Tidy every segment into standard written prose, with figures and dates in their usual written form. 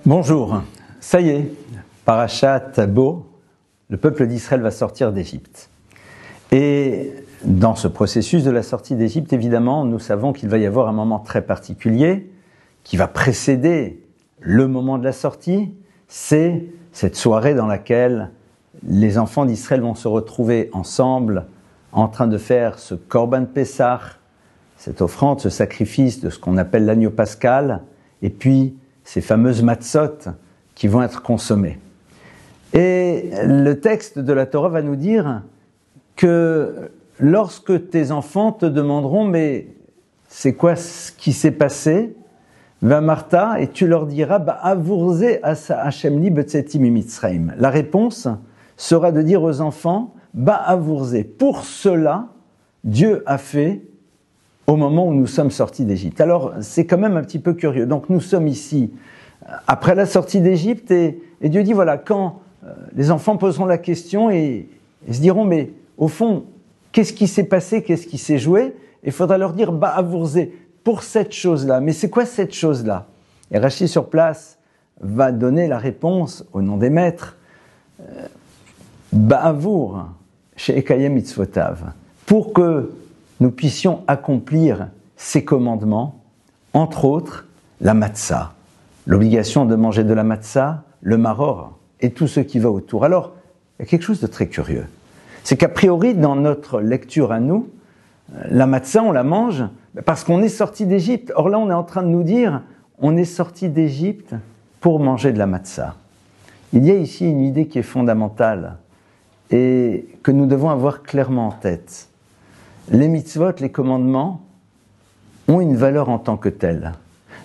Bonjour, ça y est, Parashat Bo, le peuple d'Israël va sortir d'Égypte. Et dans ce processus de la sortie d'Égypte, évidemment, nous savons qu'il va y avoir un moment très particulier qui va précéder le moment de la sortie. C'est cette soirée dans laquelle les enfants d'Israël vont se retrouver ensemble en train de faire ce Korban Pessah, cette offrande, ce sacrifice de ce qu'on appelle l'agneau pascal, et puis ces fameuses matzot qui vont être consommées. Et le texte de la Torah va nous dire que lorsque tes enfants te demanderont « mais c'est quoi ce qui s'est passé ?» Va Martha, et tu leur diras « Ba'avurze asa Hashem li betzeti mimitzraim » La réponse sera de dire aux enfants « Ba'avurze » pour cela, Dieu a fait au moment où nous sommes sortis d'Égypte. Alors, c'est quand même un petit peu curieux. Donc, nous sommes ici après la sortie d'Égypte et Dieu dit, voilà, quand les enfants poseront la question et se diront, mais au fond, qu'est-ce qui s'est passé, qu'est-ce qui s'est joué? Il faudra leur dire, Ba'avurze, pour cette chose-là. Mais c'est quoi cette chose-là? Et Rashi sur place va donner la réponse au nom des maîtres. Ba'avur, she'ekayem mitzvotav. Pour que nous puissions accomplir ces commandements, entre autres, la matzah, l'obligation de manger de la matzah, le maror et tout ce qui va autour. Alors, il y a quelque chose de très curieux. C'est qu'a priori, dans notre lecture à nous, la matzah, on la mange parce qu'on est sorti d'Égypte. Or là, on est en train de nous dire, on est sorti d'Égypte pour manger de la matzah. Il y a ici une idée qui est fondamentale et que nous devons avoir clairement en tête. Les mitzvot, les commandements, ont une valeur en tant que telle.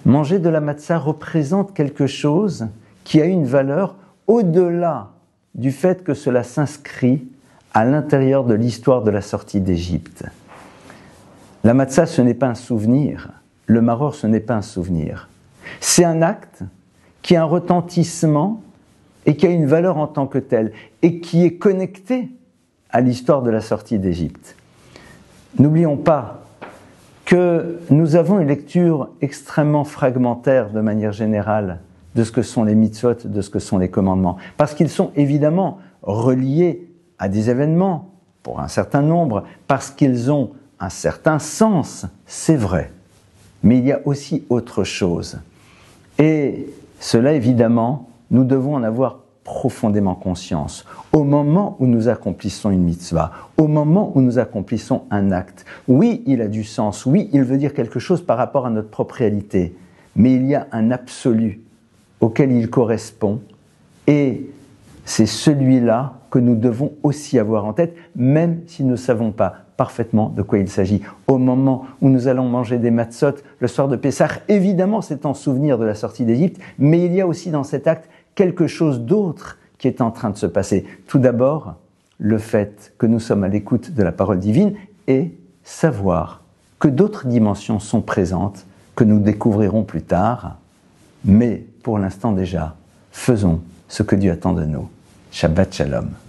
Manger de la matzah représente quelque chose qui a une valeur au-delà du fait que cela s'inscrit à l'intérieur de l'histoire de la sortie d'Égypte. La matzah, ce n'est pas un souvenir. Le maror, ce n'est pas un souvenir. C'est un acte qui a un retentissement et qui a une valeur en tant que telle et qui est connecté à l'histoire de la sortie d'Égypte. N'oublions pas que nous avons une lecture extrêmement fragmentaire de manière générale de ce que sont les mitzvot, de ce que sont les commandements. Parce qu'ils sont évidemment reliés à des événements, pour un certain nombre, parce qu'ils ont un certain sens, c'est vrai. Mais il y a aussi autre chose. Et cela, évidemment, nous devons en avoir profondément conscience. Au moment où nous accomplissons une mitzvah, au moment où nous accomplissons un acte, oui, il a du sens, oui, il veut dire quelque chose par rapport à notre propre réalité, mais il y a un absolu auquel il correspond, et c'est celui-là que nous devons aussi avoir en tête, même si nous ne savons pas parfaitement de quoi il s'agit. Au moment où nous allons manger des matzot, le soir de Pessah, évidemment c'est en souvenir de la sortie d'Égypte, mais il y a aussi dans cet acte quelque chose d'autre qui est en train de se passer. Tout d'abord, le fait que nous sommes à l'écoute de la parole divine et savoir que d'autres dimensions sont présentes, que nous découvrirons plus tard. Mais pour l'instant déjà, faisons ce que Dieu attend de nous. Shabbat Shalom.